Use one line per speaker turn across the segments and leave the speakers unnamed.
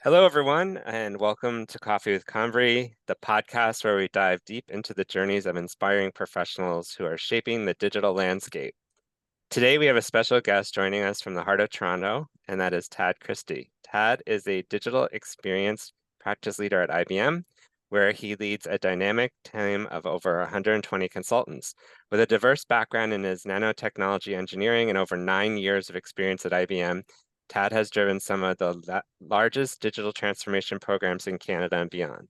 Hello, everyone, and welcome to Coffee with Convery, the podcast where we dive deep into the journeys of inspiring professionals who are shaping the digital landscape. Today, we have a special guest joining us from the heart of Toronto, and that is Tad Chisti. Tad is a digital experience practice leader at IBM, where he leads a dynamic team of over 120 consultants. With a diverse background in his nanotechnology engineering and over 9 years of experience at IBM, Tad has driven some of the largest digital transformation programs in Canada and beyond.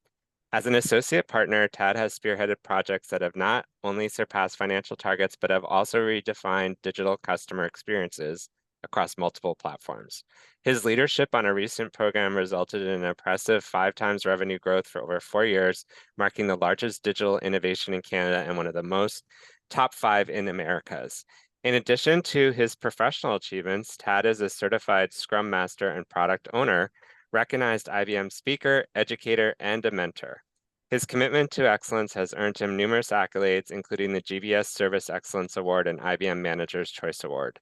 As an associate partner, Tad has spearheaded projects that have not only surpassed financial targets, but have also redefined digital customer experiences across multiple platforms. His leadership on a recent program resulted in an impressive 5 times revenue growth for over 4 years, marking the largest digital innovation in Canada and one of the most top 5 in Americas. In addition to his professional achievements, Tad is a certified Scrum Master and product owner, recognized IBM speaker, educator, and a mentor. His commitment to excellence has earned him numerous accolades, including the GBS Service Excellence Award and IBM Manager's Choice Award.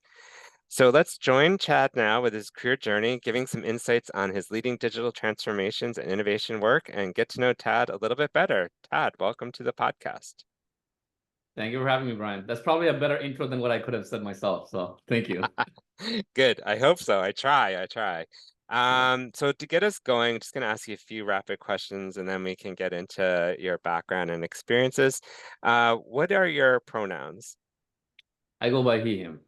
So let's join Chad now with his career journey, giving some insights on his leading digital transformations and innovation work, and get to know Tad a little bit better. Tad, welcome to the podcast.
Thank you for having me, Brian. That's probably a better intro than what I could have said myself. So thank you.
Good. I hope so. I try. So to get us going, I'm just going to ask you a few rapid questions and then we can get into your background and experiences. What are your pronouns?
I go by he, him.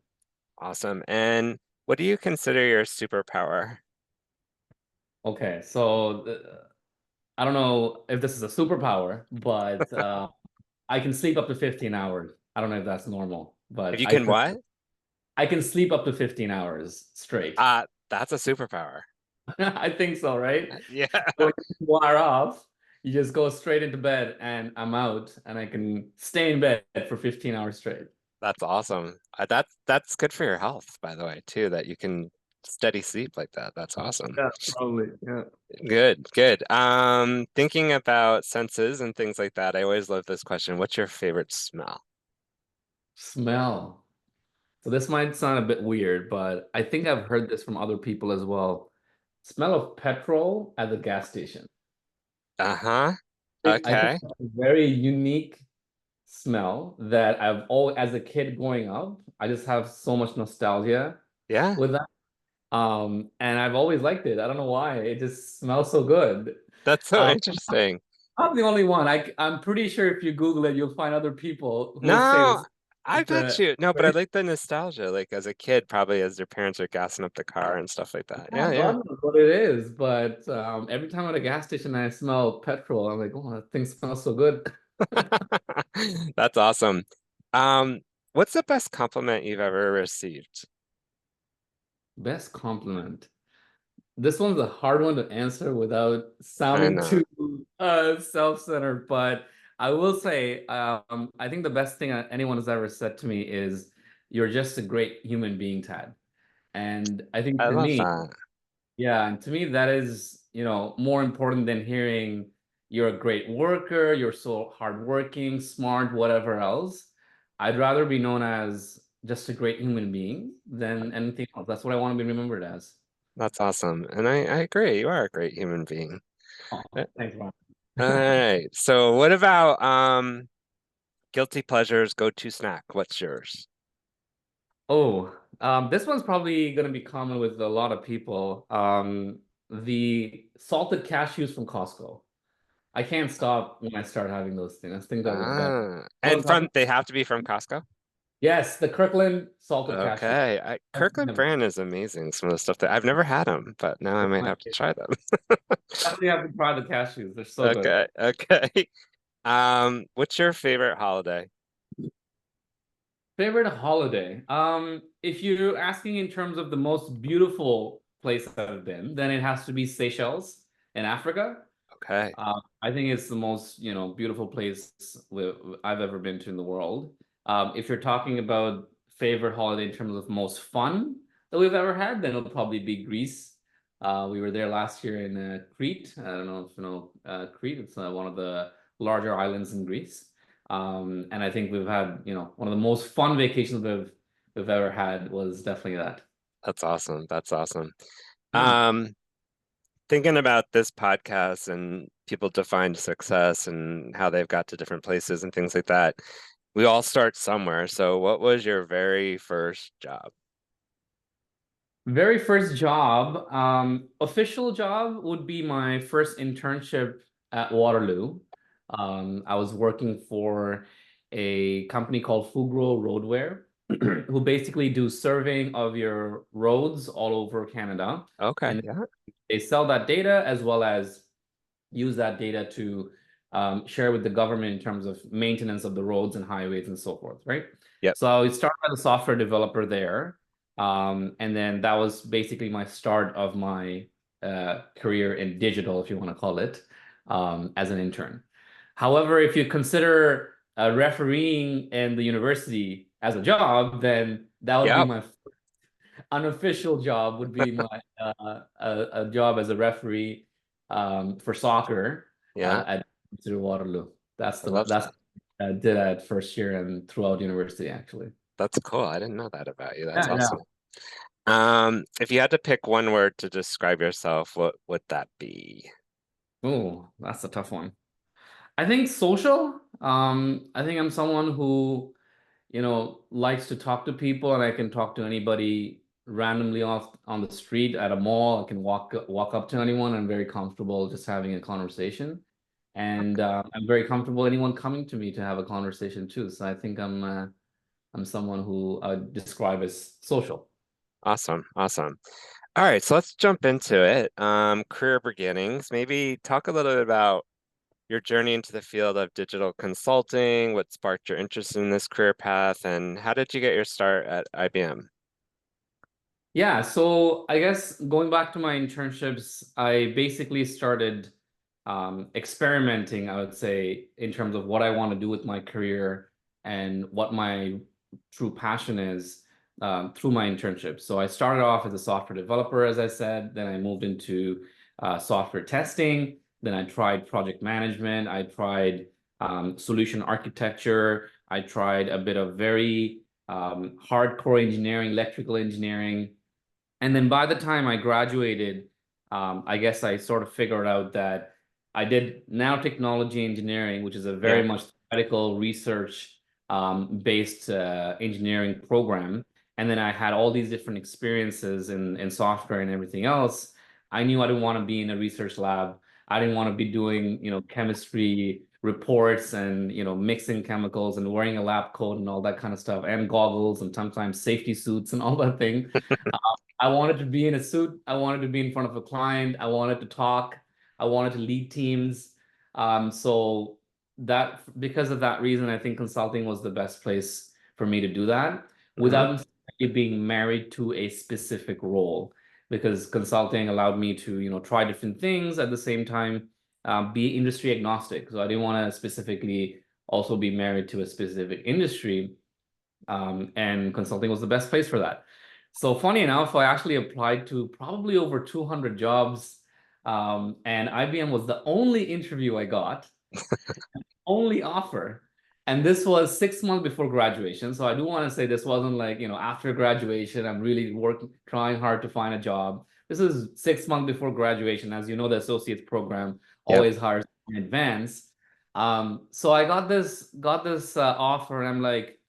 Awesome. And what do you consider your superpower?
Okay, so I don't know if this is a superpower, but I can sleep up to 15 hours. I don't know if that's normal,
If
but
you can what?
I can sleep up to 15 hours straight.
That's a superpower.
I think so, right?
Yeah,
So when you wire off, you just go straight into bed and I'm out and I can stay in bed for 15 hours straight.
that's awesome. That's good for your health, by the way, too, that you can steady sleep like that. That's awesome.
Yeah, probably. Yeah.
Good. Thinking about senses and things like that, I always love this question. What's your favorite smell?
Smell. So this might sound a bit weird, but I think I've heard this from other people as well. Smell of petrol at the gas station.
Uh-huh.
I think
Okay.
it's a very unique smell that I've always, as a kid growing up, I just have so much nostalgia
Yeah,
with that. And I've always liked it. I don't know why. It just smells so good.
that's so
Um,
interesting.
I'm the only one. I'm pretty sure if you Google it, you'll find other people who would say
No,
this.
I
It's
bet
a
you. No, but I like the nostalgia, like as a kid, probably as their parents are gassing up the car and stuff like that. Yeah, yeah.
God knows what it is, but every time at a gas station I smell petrol, I'm like, oh, that thing smells so good.
That's awesome. Um, what's the best compliment you've ever received?
Best compliment. This one's a hard one to answer without
I
sounding
know.
too self-centered, but I will say, I think the best thing anyone has ever said to me is, "You're just a great human being, Tad." And I think
I
to
love
me,
that.
yeah, and to me that is, more important than hearing you're a great worker, you're so hardworking, smart, whatever else. I'd rather be known as just a great human being than anything else. That's what I want to be remembered as.
That's awesome. And I agree. You are a great human being.
Oh,
Uh,
thanks, Ron.
All right. So what about guilty pleasures, go-to snack? What's yours?
Oh, this one's probably going to be common with a lot of people. The salted cashews from Costco. I can't stop when I start having those things. I think they're the best. What I'm
And
talking
from they have to be from Costco?
Yes, the Kirkland salted cashew.
Okay. Kirkland
Definitely
brand is amazing. Some of the stuff that I've never had them, but now I might have to try them.
have to try the cashews. They're so good.
Okay. What's your favorite holiday?
Favorite holiday. If you're asking in terms of the most beautiful place I've been, then it has to be Seychelles in Africa.
Okay.
I think it's the most, beautiful place I've ever been to in the world. If you're talking about favorite holiday in terms of most fun that we've ever had, then it'll probably be Greece. We were there last year in Crete. I don't know if you know Crete. It's one of the larger islands in Greece. And I think we've had, one of the most fun vacations we've ever had was definitely that.
That's awesome. That's awesome.
Yeah.
Um, thinking about this podcast and people define success and how they've got to different places and things like that, we all start somewhere. So, what was your very first job?
Very first job, official job would be my first internship at Waterloo. I was working for a company called Fugro Roadwear, who basically do surveying of your roads all over Canada.
Okay,
And
yeah,
they sell that data as well as use that data to share with the government in terms of maintenance of the roads and highways and so forth, right?
yep,
So I started as a software developer there. And then that was basically my start of my career in digital, if you want to call it, as an intern. However, if you consider refereeing in the university as a job, then that would be
yep,
my unofficial job would be my a job as a referee for soccer
yeah.
at Waterloo.
I love
That's
that.
I did at first year and throughout university actually.
That's cool. I didn't know that about you. That's
Yeah, yeah.
awesome. If you had to pick one word to describe yourself, what would that be?
Oh, that's a tough one. I think social. I think I'm someone who likes to talk to people, and I can talk to anybody randomly off on the street at a mall. I can walk up to anyone. I'm very comfortable just having a conversation, and I'm very comfortable anyone coming to me to have a conversation too. So I think I'm someone who I would describe as social.
Awesome, awesome. All right, so let's jump into it. Career beginnings. Maybe talk a little bit about your journey into the field of digital consulting, what sparked your interest in this career path, and how did you get your start at IBM?
Yeah, so I guess going back to my internships, I basically started experimenting, I would say, in terms of what I want to do with my career and what my true passion is through my internship. So I started off as a software developer, as I said, then I moved into software testing, then I tried project management, I tried solution architecture, I tried a bit of very hardcore engineering, electrical engineering. And then by the time I graduated, I guess I sort of figured out that I did nanotechnology engineering, which is a
Yeah,
very much theoretical research based engineering program. And then I had all these different experiences in software and everything else. I knew I didn't want to be in a research lab. I didn't want to be doing, chemistry reports and, mixing chemicals and wearing a lab coat and all that kind of stuff and goggles and sometimes safety suits and all that thing. I wanted to be in a suit. I wanted to be in front of a client. I wanted to talk. I wanted to lead teams. So that because of that reason, I think consulting was the best place for me to do that
hmm,
without necessarily being married to a specific role. Because consulting allowed me to, try different things at the same time, be industry agnostic. So I didn't want to specifically also be married to a specific industry. And consulting was the best place for that. So funny enough, I actually applied to probably over 200 jobs, and IBM was the only interview I got, only offer. And this was 6 months before graduation. So I do want to say this wasn't like, after graduation, I'm really working, trying hard to find a job. This is 6 months before graduation. As you know, the associate's program
yep,
always hires in advance. So I got this offer, and I'm like,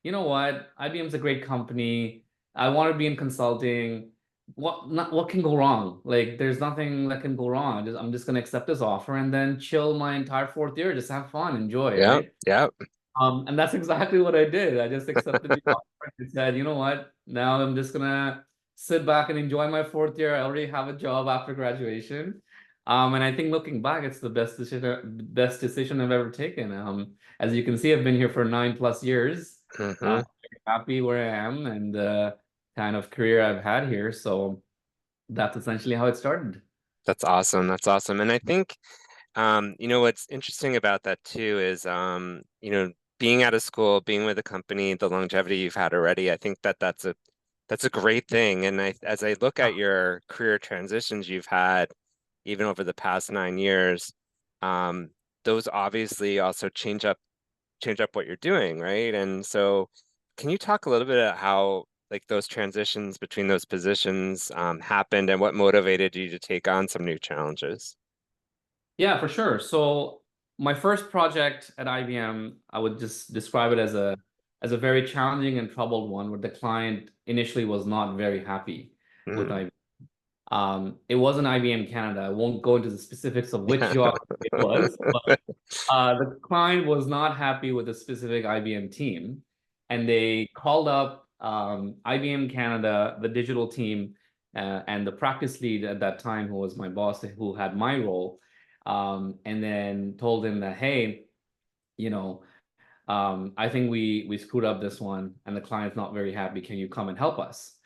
you know what? IBM's a great company. I want to be in consulting. What can go wrong? Like, there's nothing that can go wrong. I'm just gonna accept this offer and then chill my entire fourth year, just have fun, enjoy,
yep,
right?
yep.
And that's exactly what I did. I just accepted the offer and said, you know what? Now I'm just gonna sit back and enjoy my fourth year. I already have a job after graduation. And I think looking back, it's the best decision I've ever taken. As you can see, I've been here for 9+ years.
Hmm.
Very happy where I am and the kind of career I've had here. So that's essentially how it started.
That's awesome. That's awesome. And I think what's interesting about that too is, being out of school, being with a company, the longevity you've had already, I think that's a great thing. And as I look at your career transitions you've had, even over the past 9 years, um, those obviously also change up what you're doing, right? And so, can you talk a little bit about how like those transitions between those positions happened and what motivated you to take on some new challenges?
Yeah, for sure. So my first project at IBM, I would just describe it as a very challenging and troubled one, where the client initially was not very happy with
Mm.
IBM. It wasn't IBM Canada. I won't go into the specifics of which
Yeah.
geography it was, but the client was not happy with a specific IBM team, and they called up IBM Canada, the digital team, and the practice lead at that time, who was my boss, who had my role, and then told him that, hey, you know, I think we screwed up this one, and the client's not very happy. Can you come and help us?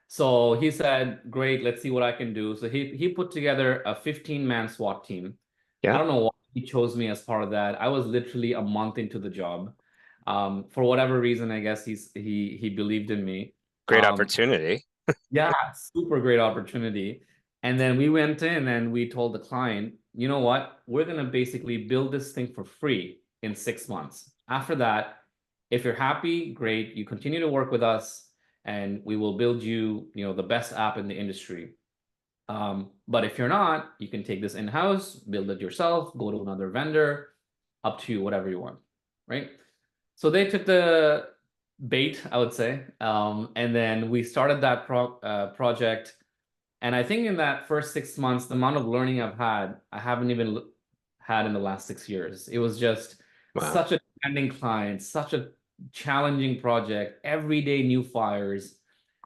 So he said, great, let's see what I can do. So he put together a 15-man SWAT team. I
Yeah,
don't know why he chose me as part of that. I was literally a month into the job. For whatever reason, I guess he believed in me.
great
Um,
opportunity.
yeah, super great opportunity. And then we went in and we told the client, you know what? We're going to basically build this thing for free in 6 months. After that, if you're happy, great. You continue to work with us and we will build you, the best app in the industry. But if you're not, you can take this in-house, build it yourself, go to another vendor, up to you, whatever you want, right? So they took the bait, I would say, and then we started that project. And I think in that first 6 months, the amount of learning I've had, I haven't even had in the last 6 years. It was just
Wow.
such a demanding client, such a challenging project, every day new fires.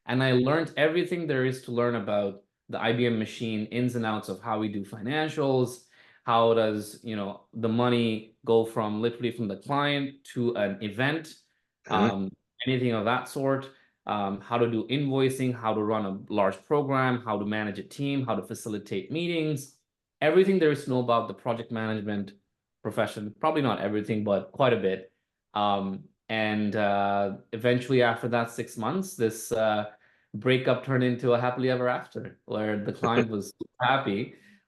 And I learned everything there is to learn about the IBM machine, ins and outs of how we do financials, how does, the money go from literally from the client to an event,
Mhm.
um, anything of that sort, how to do invoicing, how to run a large program, how to manage a team, how to facilitate meetings, everything there is to know about the project management profession. Probably not everything, but quite a bit. And eventually, after that 6 months, this breakup turned into a happily ever after, where the client was super happy.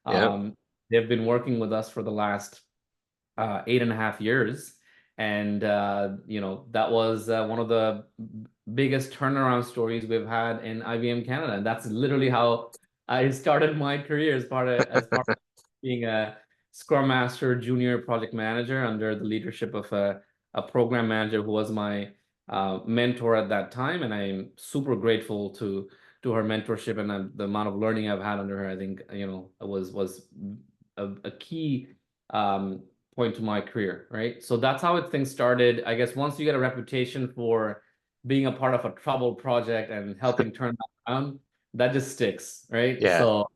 Yep.
Um, they've been working with us for the last 8.5 years. And, that was one of the biggest turnaround stories we've had in IBM Canada. And that's literally how I started my career as part of being a Scrum Master, junior project manager under the leadership of a program manager who was my mentor at that time. And I'm super grateful to her mentorship and the amount of learning I've had under her. I think, was a key um, point to my career, right? So that's how things started. I guess once you get a reputation for being a part of a troubled project and helping turn that around, that just sticks, right?
Yeah.
So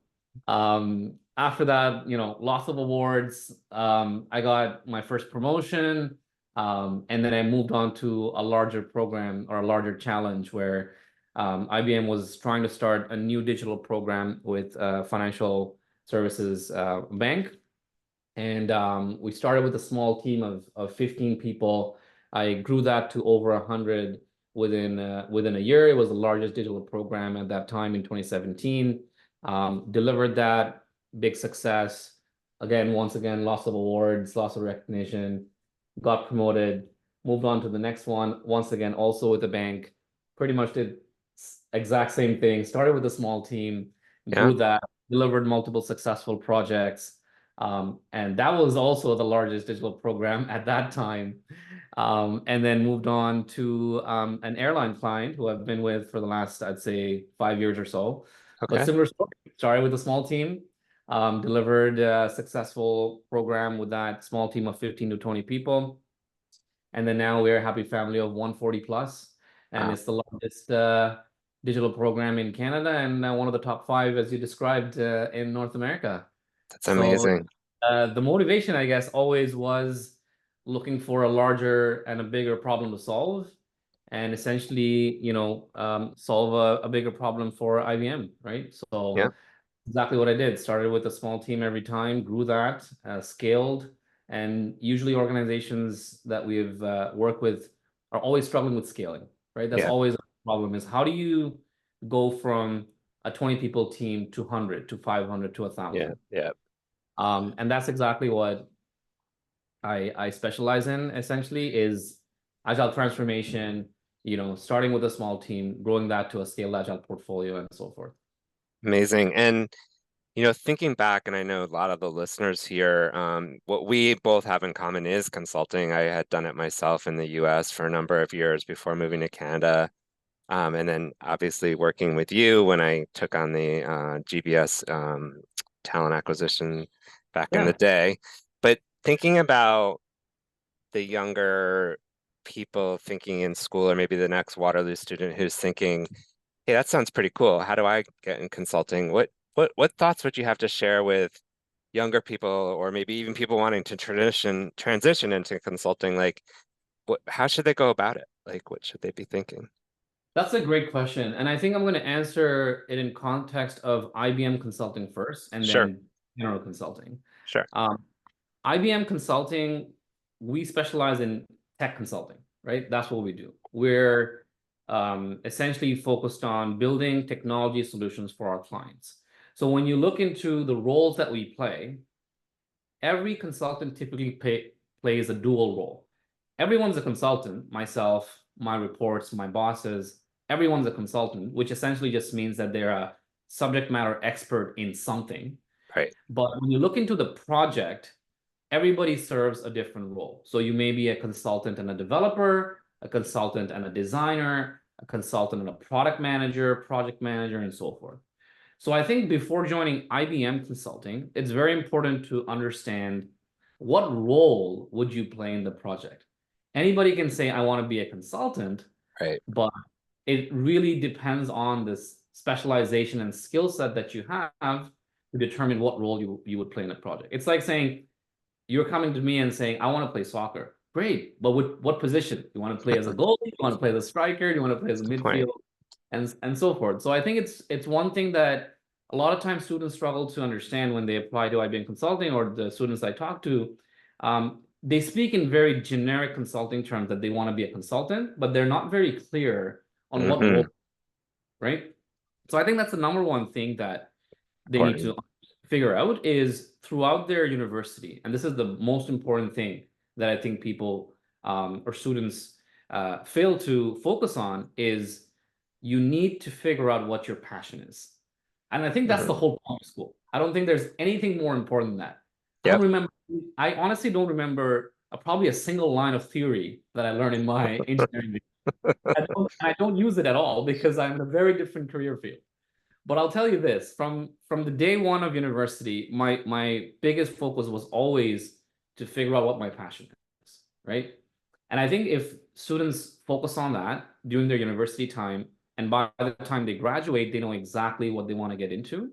after that, lots of awards. I got my first promotion, and then I moved on to a larger program or a larger challenge where IBM was trying to start a new digital program with financial services bank. And we started with a small team of 15 people. I grew that to over 100 within a year. It was the largest digital program at that time in 2017. Delivered that, big success. Again, once again, lots of awards, lots of recognition. Got promoted, moved on to the next one. Once again, also with the bank. Pretty much did exact same thing. Started with a small team,
Yeah.
grew that, delivered multiple successful projects. And that was also the largest digital program at that time. And then moved on to an airline client who I've been with for the last, I'd say, 5 years or so. But
Okay.
similar story. Started with a small team, delivered a successful program with that small team of 15 to 20 people. And then now we're a happy family of 140 plus. And
Wow.
it's the largest digital program in Canada and one of the top five, as you described, in North America.
That's
So
amazing.
the motivation, I guess, always was looking for a larger and a bigger problem to solve, and essentially, solve a bigger problem for IBM, right? So
Yeah.
exactly what I did. Started with a small team every time, grew that, scaled, and usually organizations that we've worked with are always struggling with scaling, right? That's
Yeah.
always a problem is how do you go from a 20 people team to 100 to 500 to
Yeah.
1,000?
Yeah.
And that's exactly what I specialize in essentially is agile transformation, starting with a small team, growing that to a scaled agile portfolio and so forth.
Amazing. And thinking back, and I know a lot of the listeners here, what we both have in common is consulting. I had done it myself in the US for a number of years before moving to Canada. And then obviously working with you when I took on the GBS talent acquisition back in the
Yeah.
day. But thinking about the younger people thinking in school, or maybe the next Waterloo student who's thinking, hey, that sounds pretty cool. How do I get in consulting? What thoughts would you have to share with younger people, or maybe even people wanting to transition into consulting? Like, how should they go about it? Like, what should they be thinking?
That's a great question. And I think I'm going to answer it in context of IBM consulting first and
Sure,
then general consulting.
sure.
Um, IBM consulting, we specialize in tech consulting, right? That's what we do. We're essentially focused on building technology solutions for our clients. So when you look into the roles that we play, every consultant typically plays a dual role. Everyone's a consultant, myself, my reports, my bosses, everyone's a consultant, which essentially just means that they're a subject matter expert in something.
Right,
But when you look into the project, everybody serves a different role. So you may be a consultant and a developer, a consultant and a designer, a consultant and a product manager, project manager, and so forth. So I think before joining IBM Consulting, it's very important to understand what role would you play in the project. Anybody can say, I want to be a consultant,
right.
but it really depends on this specialization and skill set that you have to determine what role you would play in a project. It's like saying, you're coming to me and saying, I want to play soccer. Great, but what position? You want to play as a goalie? You want to play as a striker? You want to play as a
Good point.
midfield? And so forth. So I think it's one thing that a lot of times students struggle to understand when they apply to IBM Consulting, or the students I talk to. They speak in very generic consulting terms that they want to be a consultant, but they're not very clear on what
Hmm.
role, right? So I think that's the number one thing that they need to
Important.
figure out is throughout their university, and this is the most important thing that I think people or students fail to focus on, is you need to figure out what your passion is. And I think that's the
Hmm.
whole point of school. I don't think there's anything more important than that. I don't
Yep.
remember, I honestly don't remember probably a single line of theory that I learned in my engineering degree. I don't use it at all because I'm in a very different career field. But I'll tell you this, from the day one of university, my biggest focus was always to figure out what my passion is, right? And I think if students focus on that during their university time, and by the time they graduate, they know exactly what they want to get into.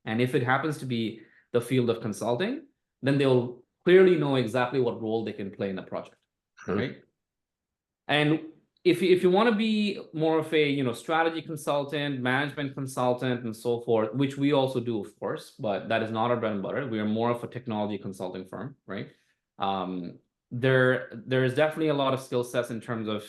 And if it happens to be the field of consulting, then they'll clearly know exactly what role they can play in the project,
Mhm.
right? And if you want to be more of a strategy consultant, management consultant, and so forth, which we also do, of course, but that is not our bread and butter. We are more of a technology consulting firm, right? There is definitely a lot of skill sets in terms of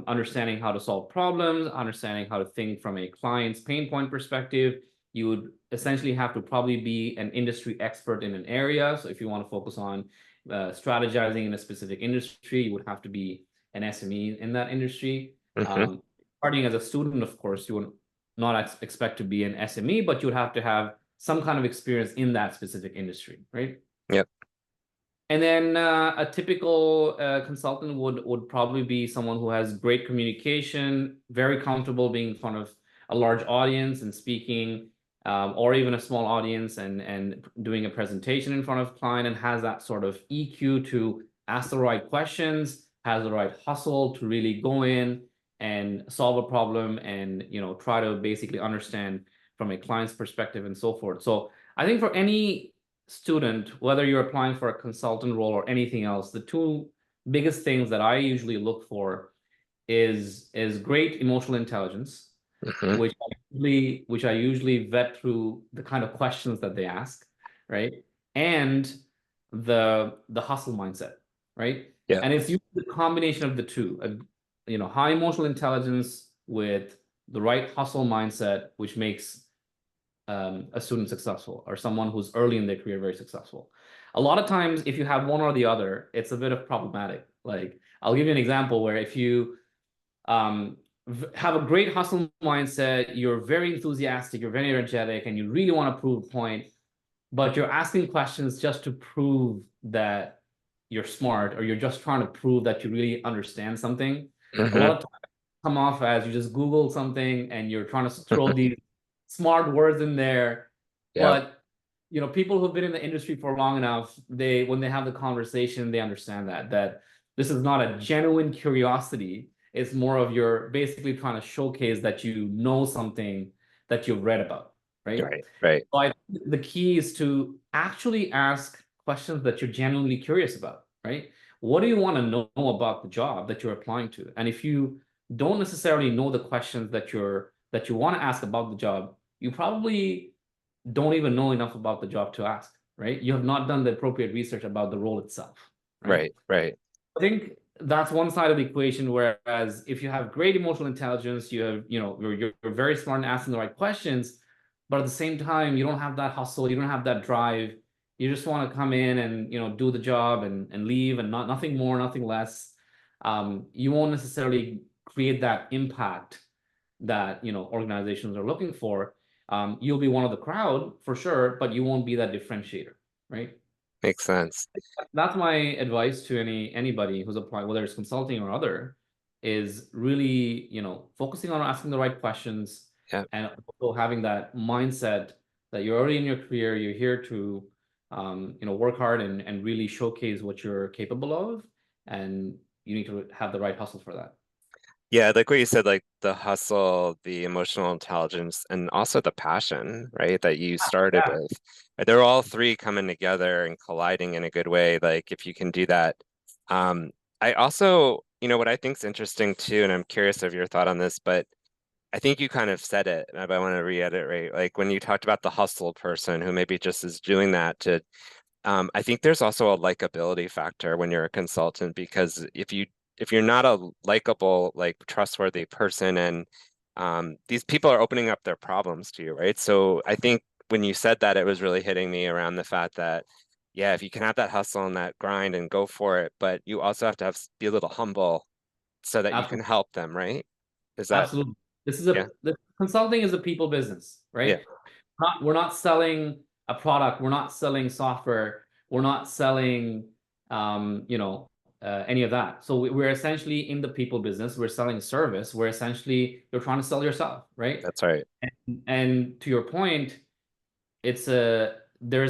understanding how to solve problems, understanding how to think from a client's pain point perspective. You would essentially have to probably be an industry expert in an area. So if you want to focus on strategizing in a specific industry, you would have to be an SME in that industry.
Hmm.
Starting as a student, of course, you would not expect to be an SME, but you would have to have some kind of experience in that specific industry, right?
Yep.
And then a typical consultant would probably be someone who has great communication, very comfortable being in front of a large audience and speaking, or even a small audience and doing a presentation in front of a client, and has that sort of EQ to ask the right questions, has the right hustle to really go in and solve a problem, and try to basically understand from a client's perspective and so forth. So I think for any student, whether you're applying for a consultant role or anything else, the two biggest things that I usually look for is great emotional intelligence,
Hmm.
which I usually vet through the kind of questions that they ask, right? And the hustle mindset, right?
Yep.
And it's usually the combination of the two, high emotional intelligence with the right hustle mindset, which makes a student successful, or someone who's early in their career very successful. A lot of times, if you have one or the other, it's a bit of problematic. Like, I'll give you an example where if you um, have a great hustle mindset. You're very enthusiastic. You're very energetic, and you really want to prove a point. But you're asking questions just to prove that you're smart, or you're just trying to prove that you really understand something. A
Hmm.
lot of times come off as you just Google something and you're trying to throw these smart words in there.
Yeah,
But people who've been in the industry for long enough, when they have the conversation, they understand that this is not a genuine curiosity. It's more of you're basically trying to showcase that you know something that you've read about, right?
right, right,
So I think the key is to actually ask questions that you're genuinely curious about, right? What do you want to know about the job that you're applying to? And if you don't necessarily know the questions that you want to ask about the job, you probably don't even know enough about the job to ask, right? You have not done the appropriate research about the role itself, right?
right, right.
I think that's one side of the equation. Whereas if you have great emotional intelligence, you're very smart and asking the right questions, but at the same time, you don't have that hustle, you don't have that drive. You just want to come in and do the job and leave, and nothing more, nothing less. You won't necessarily create that impact that organizations are looking for. You'll be one of the crowd for sure, but you won't be that differentiator, right?
Makes sense.
That's my advice to anybody who's applying, whether it's consulting or other, is really, focusing on asking the right questions,
Yeah,
and also having that mindset that you're already in your career, you're here to, work hard and really showcase what you're capable of, and you need to have the right hustle for that.
yeah, like what you said, like the hustle, the emotional intelligence, and also the passion, right, that you started
Yeah,
with. They're all three coming together and colliding in a good way. Like if you can do that. Um, I also, what I think is interesting too, and I'm curious of your thought on this, but I think you kind of said it, and I want to reiterate, like when you talked about the hustle person who maybe just is doing that to, I think there's also a likability factor when you're a consultant, because if you're not a likable, like trustworthy person, and these people are opening up their problems to you, right? So I think when you said that, it was really hitting me around the fact that, yeah, if you can have that hustle and that grind and go for it, but you also have to be a little humble so that you can
absolutely.
help them, right? Is that,
Absolutely.
yeah,
The consulting is a people business,
yeah,
right? We're not selling a product. We're not selling software. We're not selling, any of that. So we're essentially in the people business. We're selling service. We're essentially, you're trying to sell yourself, right?
that's right.
And to your point, there's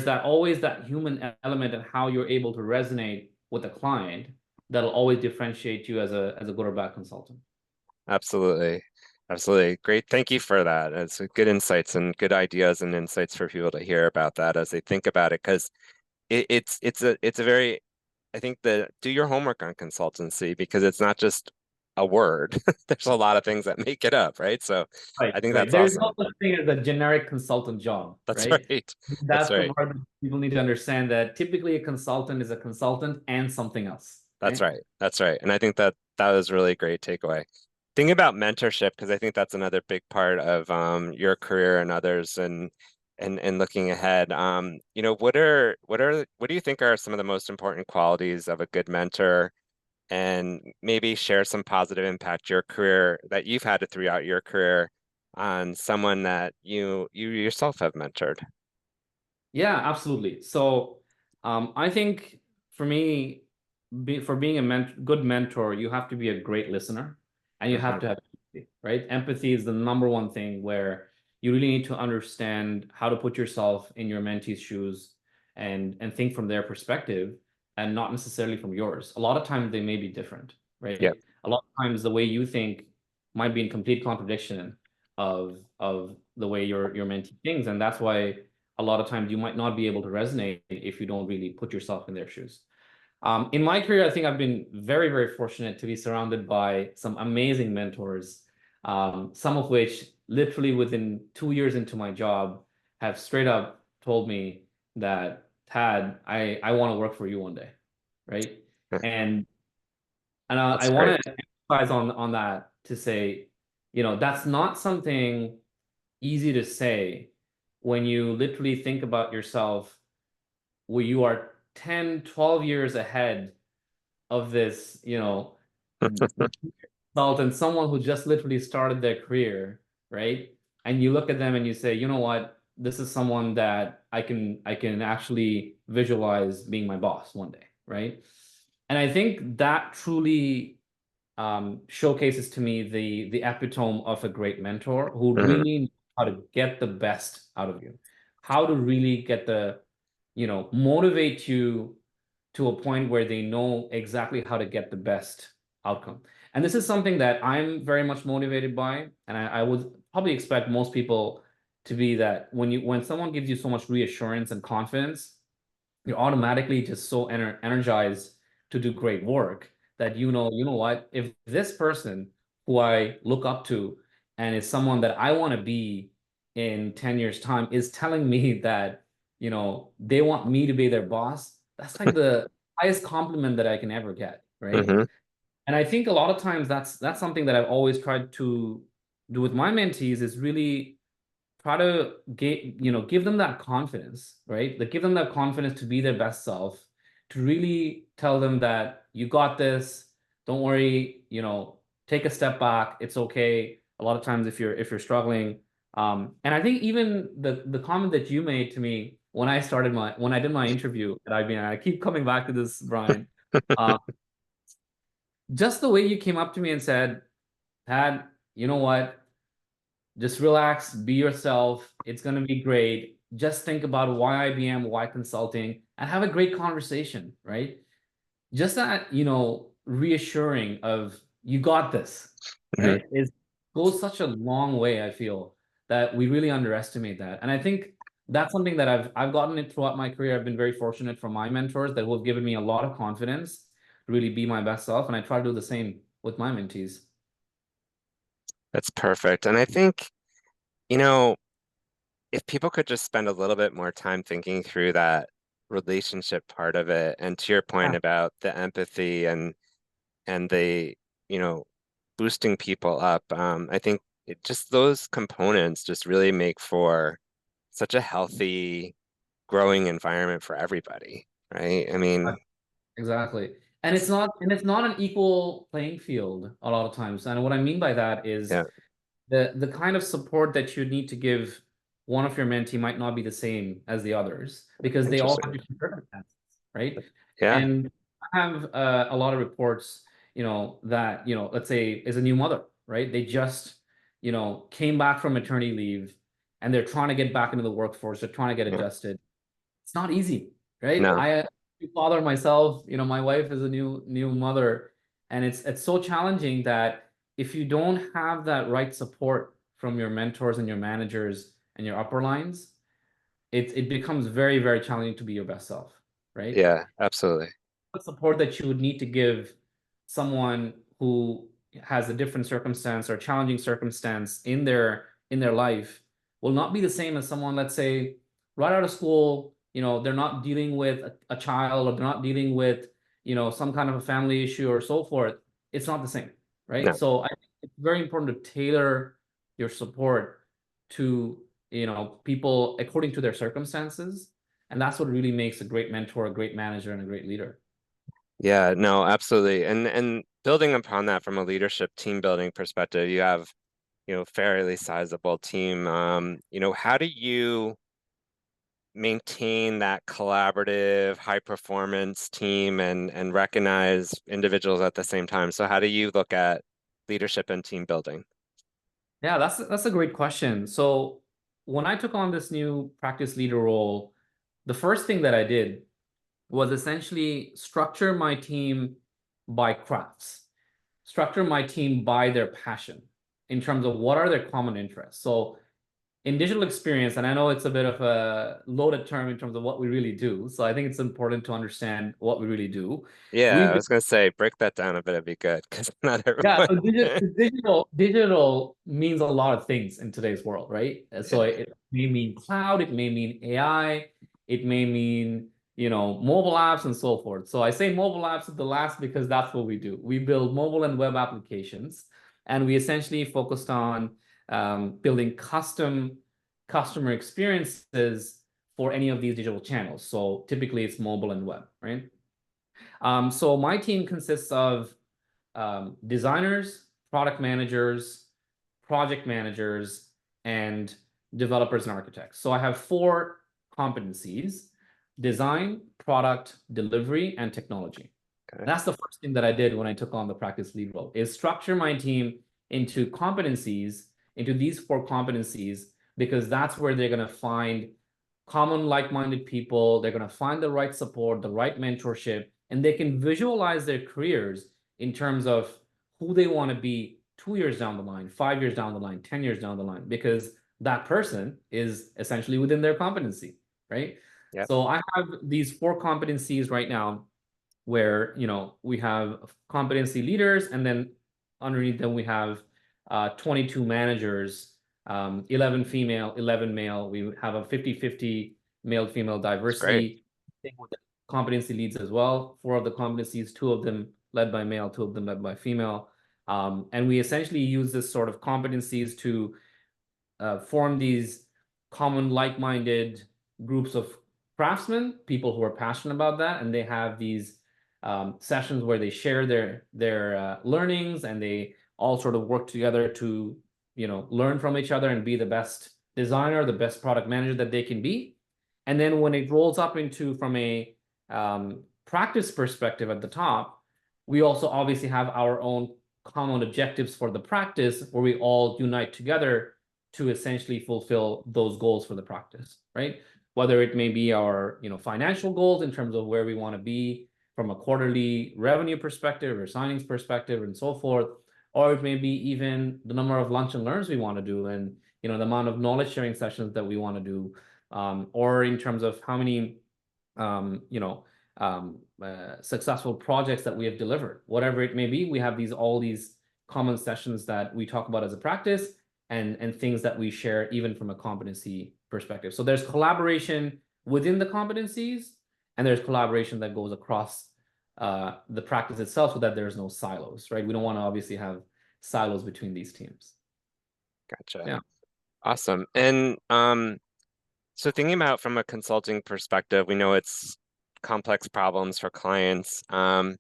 that always that human element and how you're able to resonate with the client that'll always differentiate you as a good or bad consultant.
Absolutely. Absolutely. Great. Thank you for that. It's good insights and good ideas and insights for people to hear about that as they think about it. Because it's a very, I think, that do your homework on consultancy, because it's not just a word. There's a lot of things that make it up, right? So
Right,
I think
right.
that's
There's no
awesome.
such thing as a generic consultant job,
That's
right?
right. That's
That's the
right.
part that people need to understand, that typically a consultant is a consultant and something else,
That's
right?
right. That's right. And I think that that was really great takeaway. Thinking about mentorship, because I think that's another big part of your career and others, and looking ahead. What do you think are some of the most important qualities of a good mentor, and maybe share some positive impact your career that you've had throughout your career on someone that you yourself have mentored.
Yeah, absolutely. So, I think for me, for being a good mentor, you have to be a great listener, and you have
Hmm.
to have empathy, right? Empathy is the number one thing where you really need to understand how to put yourself in your mentee's shoes, and think from their perspective, and not necessarily from yours. A lot of times they may be different,
Yeah,
right? A lot of times the way you think might be in complete contradiction of the way your mentee thinks, and that's why a lot of times you might not be able to resonate if you don't really put yourself in their shoes. In my career, I think I've been very, very fortunate to be surrounded by some amazing mentors, some of which literally within 2 years into my job have straight up told me that, Tad, I want to work for you one day, right? And I
that's
want
great.
to emphasize on that to say, that's not something easy to say when you literally think about yourself where you are 10, 12 years ahead of this, consultant, someone who just literally started their career, right? And you look at them and you say, you know what, this is someone that I can actually visualize being my boss one day, right? And I think that truly showcases to me the epitome of a great mentor who
Hmm.
really knows how to get the best out of you, how to really get the, motivate you to a point where they know exactly how to get the best outcome. And this is something that I'm very much motivated by, and I would probably expect most people to be that when someone gives you so much reassurance and confidence, you're automatically just so energized to do great work that you know what, if this person who I look up to and is someone that I want to be in 10 years time is telling me that they want me to be their boss, that's like the highest compliment that I can ever get, right?
Hmm.
And I think a lot of times that's something that I've always tried to do with my mentees is really try to give them that confidence, right? Like give them that confidence to be their best self, to really tell them that you got this, don't worry, take a step back, it's okay. A lot of times if you're struggling, and I think even the comment that you made to me when I did my interview at IBM, I keep coming back to this, Brian. um, just the way you came up to me and said, Pat, you know what, just relax, be yourself. It's going to be great. Just think about why IBM, why consulting, and have a great conversation, right? Just that, reassuring of you got this,
Hmm.
right? It goes such a long way, I feel, that we really underestimate that. And I think that's something that I've gotten it throughout my career. I've been very fortunate from my mentors that who have given me a lot of confidence to really be my best self. And I try to do the same with my mentees.
That's perfect. And I think, you know, if people could just spend a little bit more time thinking through that relationship part of it, and to your point
Yeah.
about the empathy and the, you know, boosting people up, I think just those components just really make for such a healthy, growing environment for everybody, right? I mean,
Exactly. And it's not an equal playing field a lot of times. And what I mean by that is
yeah,
the kind of support that you need to give one of your mentee might not be the same as the others because they all have
interesting.
different circumstances, right?
Yeah.
And I have a lot of reports, that, let's say is a new mother, right? They just, came back from maternity leave and they're trying to get back into the workforce. They're trying to get
Yeah.
adjusted. It's not easy, right?
No.
New father myself, my wife is a new mother, and it's so challenging that if you don't have that right support from your mentors and your managers and your upper lines, it becomes very, very challenging to be your best self, right?
Yeah, absolutely.
The support that you would need to give someone who has a different circumstance or challenging circumstance in their life will not be the same as someone, let's say, right out of school, they're not dealing with a child or they're not dealing with, some kind of a family issue or so forth. It's not the same, right?
No.
So I think it's very important to tailor your support to, people according to their circumstances. And that's what really makes a great mentor, a great manager, and a great leader.
Yeah, no, absolutely. And building upon that from a leadership team building perspective, you have, fairly sizable team. How do you maintain that collaborative, high performance team and recognize individuals at the same time? So how do you look at leadership and team building?
Yeah, that's a great question. So when I took on this new practice leader role, the first thing that I did was essentially structure my team by crafts, structure my team by their passion in terms of what are their common interests. So in digital experience, and I know it's a bit of a loaded term in terms of what we really do. So I think it's important to understand what we really do.
Yeah, I
We
was gonna say break that down a bit, it'd be good because not
Yeah,
everyone.
so digital means a lot of things in today's world, right? So
Yeah.
it may mean cloud, it may mean AI, it may mean, mobile apps and so forth. So I say mobile apps at the last because that's what we do. We build mobile and web applications, and we essentially focused on building custom customer experiences for any of these digital channels. So typically it's mobile and web, right? So my team consists of designers, product managers, project managers, and developers and architects. So I have 4 competencies: design, product, delivery, and technology.
Okay.
That's the first thing that I did when I took on the practice lead role, is structure my team into competencies, into these 4 competencies, because that's where they're going to find common like-minded people. They're going to find the right support, the right mentorship, and they can visualize their careers in terms of who they want to be 2 years down the line, 5 years down the line, 10 years down the line, because that person is essentially within their competency, right?
Yep.
So I have these 4 competencies right now, where we have competency leaders, and then underneath them we have 22 managers, 11 female, 11 male. We have a 50-50 male-female
It's great.
diversity. Same with the competency leads as well. 4 of the competencies, 2 of them led by male, 2 of them led by female. And we essentially use this sort of competencies to form these common like-minded groups of craftsmen, people who are passionate about that, and they have these sessions where they share their learnings, and they all sort of work together to learn from each other and be the best designer, the best product manager that they can be. And then when it rolls up into, from a practice perspective at the top, we also obviously have our own common objectives for the practice, where we all unite together to essentially fulfill those goals for the practice, right? Whether it may be our financial goals in terms of where we want to be from a quarterly revenue perspective or signings perspective and so forth, or it may be even the number of lunch and learns we want to do, and the amount of knowledge sharing sessions that we want to do, or in terms of how many successful projects that we have delivered. Whatever it may be, we have all these common sessions that we talk about as a practice, and things that we share even from a competency perspective. So there's collaboration within the competencies, and there's collaboration that goes across the practice itself, so that there's no silos, right? We don't want to obviously have silos between these teams.
Gotcha.
Yeah.
Awesome. And so thinking about from a consulting perspective, we know it's complex problems for clients. Can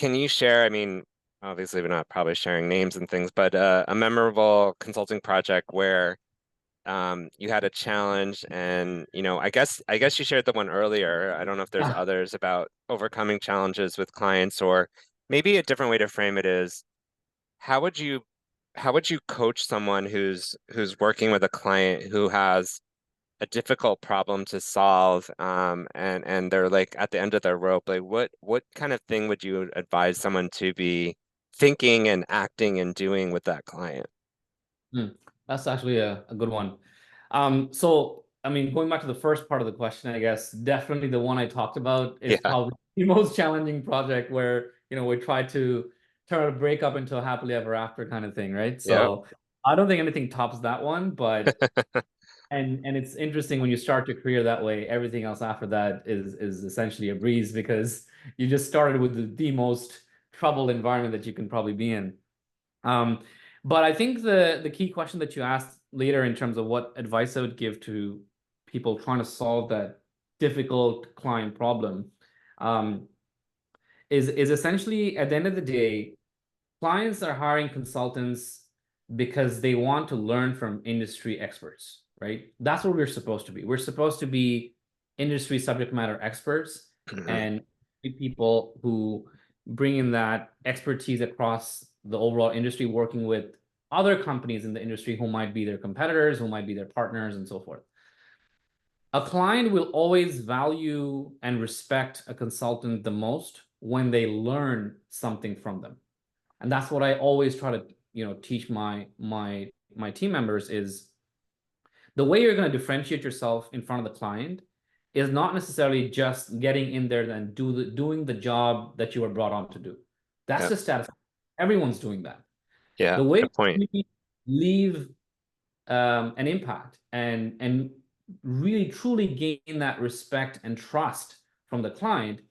you share, I mean, obviously we're not probably sharing names and things, but a memorable consulting project where you had a challenge, and I guess you shared the one earlier. I don't know if there's
Yeah.
others about overcoming challenges with clients, or maybe a different way to frame it is how would you coach someone who's working with a client who has a difficult problem to solve, and they're like at the end of their rope, like what kind of thing would you advise someone to be thinking and acting and doing with that client?
That's actually a good one. So, I mean, going back to the first part of the question, I guess definitely the one I talked about is
Yeah,
probably the most challenging project, where we try to turn a breakup into a happily ever after kind of thing, right?
yeah,
So I don't think anything tops that one, but and it's interesting when you start your career that way, everything else after that is essentially a breeze, because you just started with the most troubled environment that you can probably be in. Um, but I think the key question that you asked later, in terms of what advice I would give to people trying to solve that difficult client problem, um, is essentially, at the end of the day, clients are hiring consultants because they want to learn from industry experts, right? That's what we're supposed to be. We're supposed to be industry subject matter experts,
hmm,
and people who bring in that expertise across the overall industry, working with other companies in the industry who might be their competitors, who might be their partners, and so forth. A client will always value and respect a consultant the most when they learn something from them. And that's what I always try to teach my team members, is the way you're going to differentiate yourself in front of the client is not necessarily just getting in there and doing the job that you were brought on to do. That's
yeah,
the status. Everyone's doing that.
yeah,
The way
good point.
you leave an impact, and really truly gain that respect and trust from the client,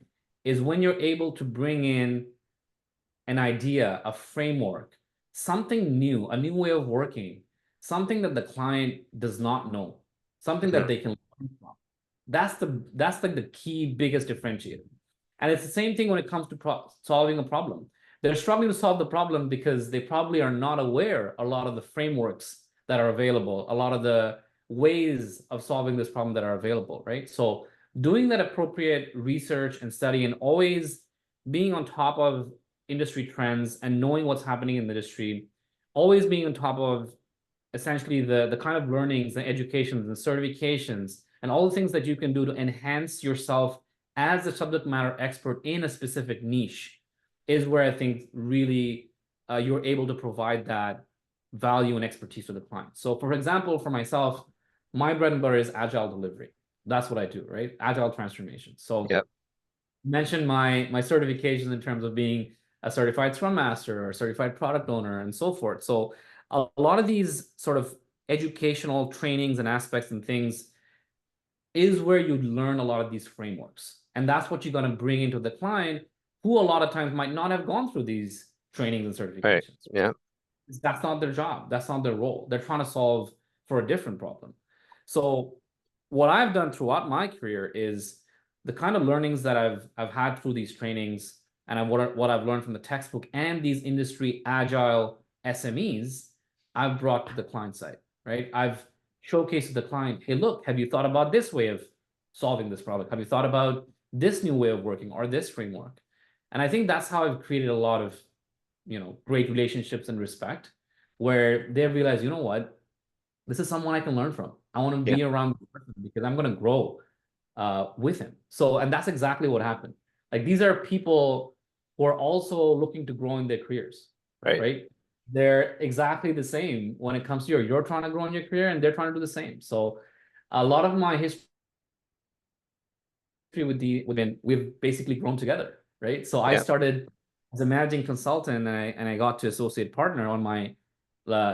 is when you're able to bring in an idea, a framework, something new, a new way of working, something that the client does not know, something
Hmm.
that they can learn from. That's like the key biggest differentiator. And it's the same thing when it comes to solving a problem. they're struggling to solve the problem because they probably are not aware a lot of the frameworks that are available, a lot of the ways of solving this problem that are available, right? So doing that appropriate research and study and always being on top of industry trends and knowing what's happening in the industry, always being on top of essentially the kind of learnings and educations and certifications and all the things that you can do to enhance yourself as a subject matter expert in a specific niche is where I think really you're able to provide that value and expertise to the client. So for example, for myself, my bread and butter is agile delivery. That's what I do, right? Agile transformation. So
Yep.
mentioned my certifications in terms of being a certified Scrum Master or certified product owner and so forth. So a lot of these sort of educational trainings and aspects and things is where you learn a lot of these frameworks. And that's what you're going to bring into the client who a lot of times might not have gone through these trainings and
Right.
certifications.
Yeah.
That's not their job. That's not their role. They're trying to solve for a different problem. So what I've done throughout my career is the kind of learnings that I've had through these trainings and what I've learned from the textbook and these industry agile SMEs, I've brought to the client side, right? I've showcased to the client, hey, look, have you thought about this way of solving this problem? Have you thought about this new way of working or this framework? And I think that's how I've created a lot of great relationships and respect where they realize, you know what, this is someone I can learn from. I want to
Yeah.
be around this person because I'm going to grow with him. So, and that's exactly what happened. Like these are people who are also looking to grow in their careers,
Right.
right? They're exactly the same when it comes to you're trying to grow in your career and they're trying to do the same. So a lot of my history we've basically grown together, right? So I
Yeah.
started as a managing consultant and I got to associate partner on my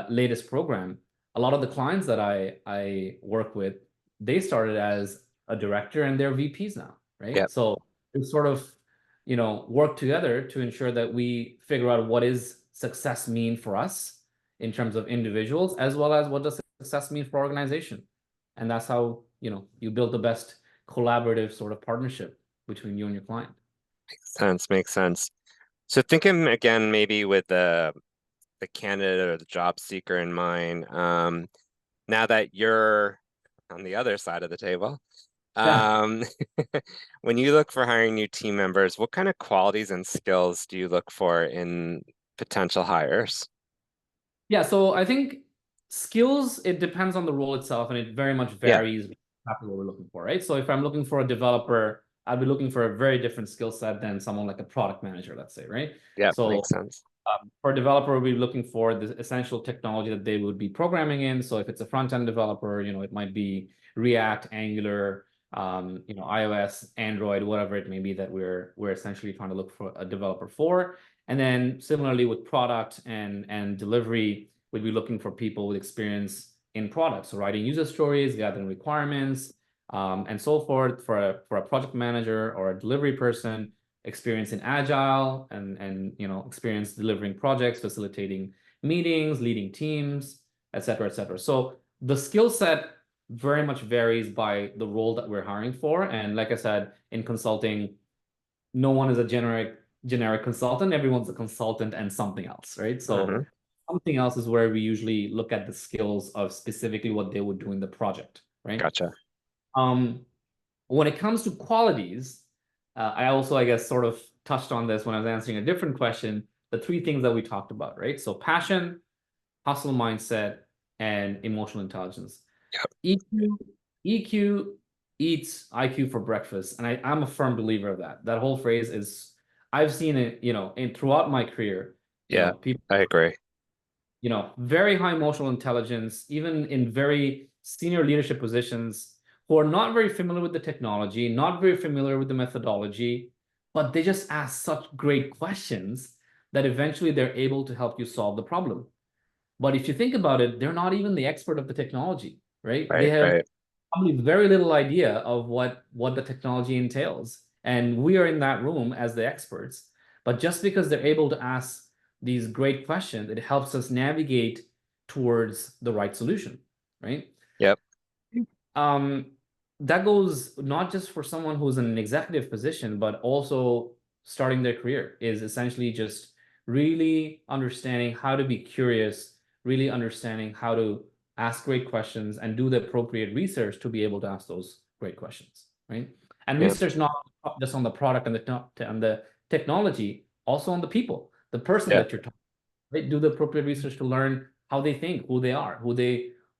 latest program. A lot of the clients that I work with, they started as a director and they're VPs now,
Yeah.
right? So we sort of, work together to ensure that we figure out what is success mean for us in terms of individuals, as well as what does success mean for organization. And that's how, you build the best collaborative sort of partnership between you and your client.
Makes sense. So thinking again, maybe with the candidate or the job seeker in mind, now that you're on the other side of the table,
Yeah.
um, when you look for hiring new team members, what kind of qualities and skills do you look for in potential hires?
Yeah, so I think skills, it depends on the role itself and it very much
Yeah.
varies exactly what we're looking for, right? So if I'm looking for a developer, I'd be looking for a very different skill set than someone like a product manager, let's say, right?
Yeah.
So
Makes sense.
for a developer, we're looking for the essential technology that they would be programming in. So if it's a front-end developer, it might be React, Angular, iOS, Android, whatever it may be that we're essentially trying to look for a developer for. And then similarly with product and delivery, we'd be looking for people with experience in products, so writing user stories, gathering requirements, and so forth. For a project manager or a delivery person, experience in agile and experience delivering projects, facilitating meetings, leading teams, et cetera, et cetera. So the skill set very much varies by the role that we're hiring for. And like I said, in consulting, no one is a generic consultant. Everyone's a consultant and something else, right? So
Hmm.
something else is where we usually look at the skills of specifically what they would do in the project, right?
Gotcha.
Um, when it comes to qualities, I also, I guess, sort of touched on this when I was answering a different question, the three things that we talked about, right? So passion, hustle mindset, and emotional intelligence.
Yep.
EQ eats IQ for breakfast. And I'm a firm believer of that. That whole phrase is, I've seen it, in throughout my career,
Yeah.
people
I agree.
very high emotional intelligence, even in very senior leadership positions, who are not very familiar with the technology, not very familiar with the methodology, but they just ask such great questions that eventually they're able to help you solve the problem. But if you think about it, they're not even the expert of the technology, right? They
Right.
have
Right.
probably very little idea of what the technology entails. And we are in that room as the experts. But just because they're able to ask these great questions, it helps us navigate towards the right solution, right?
Yep.
Um, that goes not just for someone who's in an executive position, but also starting their career is essentially just really understanding how to be curious, really understanding how to ask great questions and do the appropriate research to be able to ask those great questions, right? And
Yeah.
research not just on the product and the technology, also on the people, the person
Yeah.
that you're talking, right? Do the appropriate research to learn how they think, who they are,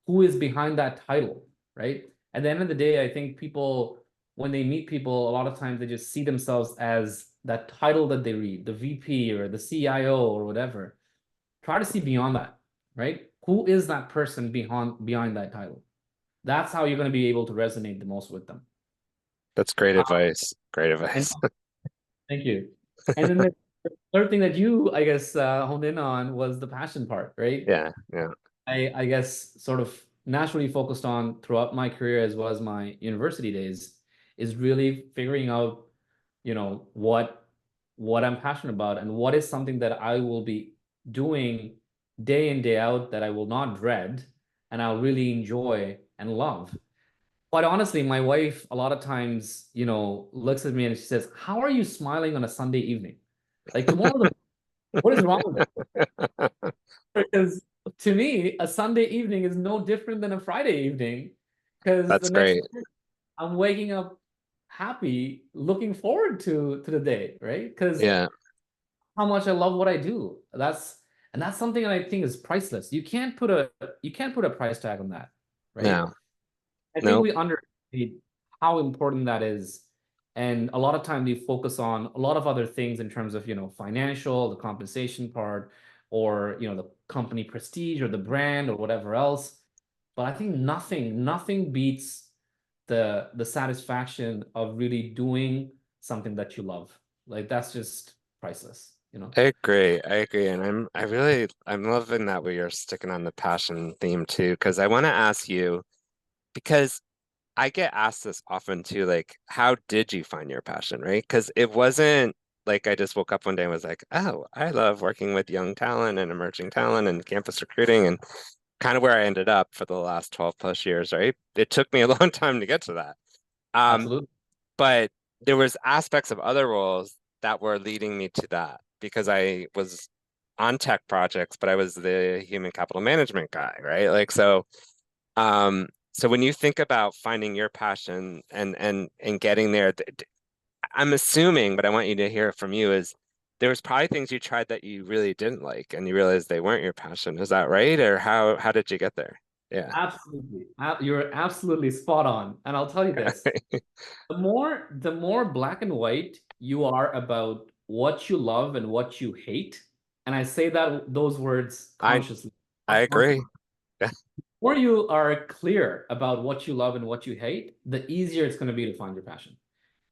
who is behind that title, right? At the end of the day, I think people, when they meet people, a lot of times they just see themselves as that title that they read, the VP or the CIO or whatever. Try to see beyond that, right? Who is that person behind that title? That's how you're going to be able to resonate the most with them.
That's great
Uh,
advice. Great
and
advice.
thank you. And then the third thing that you, I guess, honed in on was the passion part, right?
Yeah. Yeah.
I guess sort of naturally focused on throughout my career as well as my university days is really figuring out, what I'm passionate about and what is something that I will be doing day in, day out that I will not dread and I'll really enjoy and love. Quite honestly, my wife a lot of times, looks at me and she says, "How are you smiling on a Sunday evening? Like tomorrow, what is wrong with because to me, a Sunday evening is no different than a Friday evening because the
That's
next
great.
day I'm waking up happy, looking forward to the day, right? Because
Yeah.
how much I love what I do. That's something that I think is priceless. You can't put a price tag on that, right?
No.
I think
Nope.
we underestimate how important that is. And a lot of time we focus on a lot of other things in terms of, financial, the compensation part, or, the company prestige or the brand or whatever else. But I think nothing beats the satisfaction of really doing something that you love. Like that's just priceless.
I agree. I agree. And I'm loving that we are sticking on the passion theme too, because I want to ask you, because I get asked this often too, like, how did you find your passion, right? Because it wasn't like I just woke up one day and was like, oh, I love working with young talent and emerging talent and campus recruiting and kind of where I ended up for the last 12 plus years, right? It took me a long time to get to that. Um,
Absolutely.
but there was aspects of other roles that were leading me to that because I was on tech projects, but I was the human capital management guy, right? Like so when you think about finding your passion and getting there, I'm assuming, but I want you to hear it from you, is there was probably things you tried that you really didn't like and you realized they weren't your passion. Is that right? Or how did you get there? Yeah.
Absolutely. You're absolutely spot on. And I'll tell you this. The more black and white you are about what you love and what you hate, and I say that those words
I
consciously,
I agree.
the more you are clear about what you love and what you hate, the easier it's going to be to find your passion.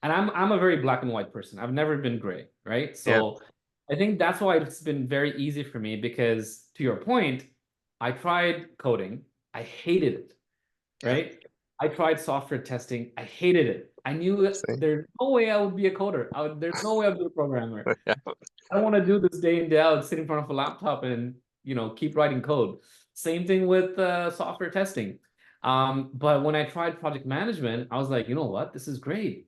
And I'm a very black and white person. I've never been gray, right?
Yeah.
So I think that's why it's been very easy for me because to your point, I tried coding. I hated it,
Yeah.
right? I tried software testing. I hated it. I knew that
See?
there's no way I would be a coder. There's no way I'd be a programmer.
Yeah.
I don't want to do this day in, day out, sit in front of a laptop and, keep writing code. Same thing with software testing. But when I tried project management, I was like, you know what? This is great.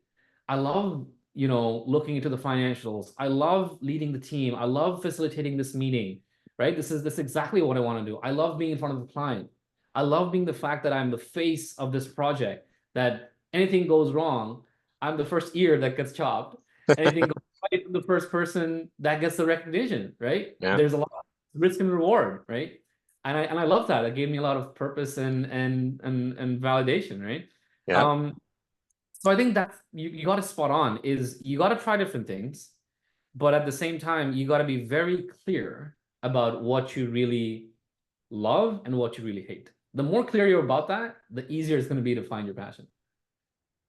I love, looking into the financials. I love leading the team. I love facilitating this meeting, right? This is exactly what I want to do. I love being in front of the client. I love being the fact that I'm the face of this project, that anything goes wrong, I'm the first ear that gets chopped. Anything goes right, I'm the first person that gets the recognition, right?
Yeah.
There's a lot of risk and reward, right? And I love that. It gave me a lot of purpose and validation, right?
Yeah.
Um, so I think that's you got to spot on is you got to try different things, but at the same time, you got to be very clear about what you really love and what you really hate. The more clear you're about that, the easier it's going to be to find your passion.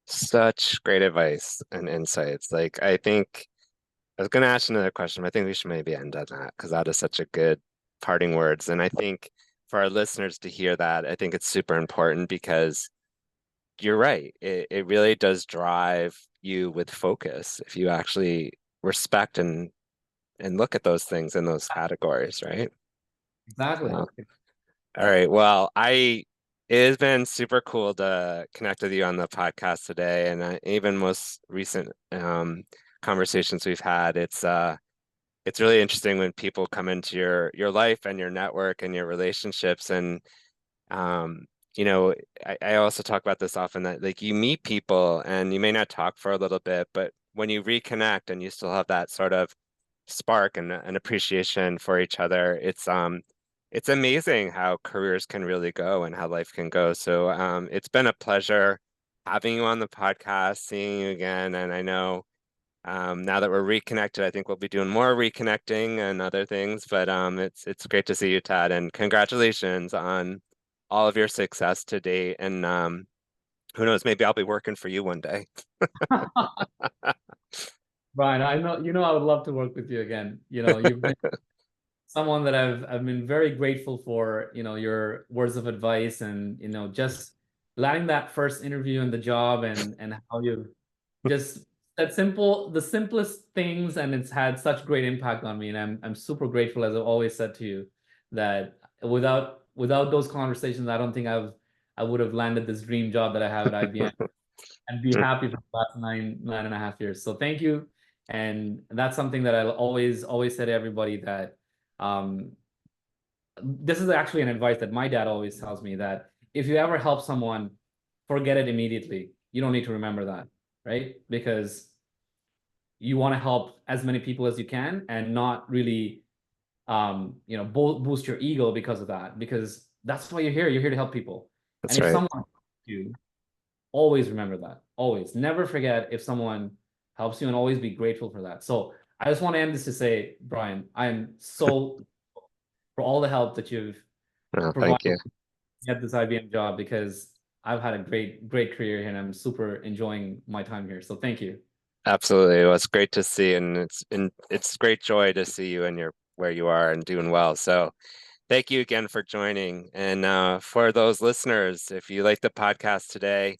Such great advice and insights. Like I think I was gonna ask you another question, but I think we should maybe end on that because that is such a good parting words. And I think for our listeners to hear that, I think it's super important because you're right. It really does drive you with focus if you actually respect and look at those things in those categories, right?
Exactly.
Uh, all right. Well, it has been super cool to connect with you on the podcast today, and even most recent conversations we've had. it's really interesting when people come into your life and your network and your relationships. And um, I also talk about this often, that like you meet people and you may not talk for a little bit, but when you reconnect and you still have that sort of spark and an appreciation for each other, it's amazing how careers can really go and how life can go. So it's been a pleasure having you on the podcast, seeing you again. And I know now that we're reconnected, I think we'll be doing more reconnecting and other things. But it's great to see you, Tad, and congratulations on all of your success to date. And who knows, maybe I'll be working for you one day.
Brian, I know I would love to work with you again. You've been someone that I've been very grateful for, your words of advice and, just landing that first interview in the job and how you've just the simplest things, and it's had such great impact on me. And I'm super grateful, as I've always said to you, that without those conversations, I don't think I would have landed this dream job that I have at IBM and be happy for the last 9.5 years. So thank you. And that's something that I'll always say to everybody, that um, this is actually an advice that my dad always tells me, that if you ever help someone, forget it immediately. You don't need to remember that, right? Because you want to help as many people as you can and not really boost your ego because of that, because that's why you're here to help people. And
That's
if
right.
someone helps you, always remember that. Always. Never forget if someone helps you, and always be grateful for that. So I just want to end this to say, Brian, I am so for all the help that you've
Well, thank
provided
you.
to get this IBM job, because I've had a great career here and I'm super enjoying my time here. So thank you.
Absolutely. Well, it's great to see, and it's great joy to see you and your where you are and doing well. So thank you again for joining. And for those listeners, if you like the podcast today,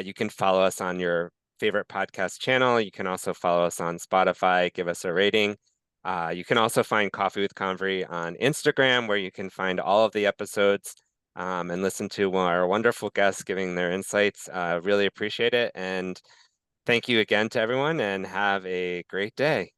you can follow us on your favorite podcast channel. You can also follow us on Spotify, give us a rating. You can also find Coffee with Convery on Instagram, where you can find all of the episodes and listen to our wonderful guests giving their insights. Really appreciate it. And thank you again to everyone, and have a great day.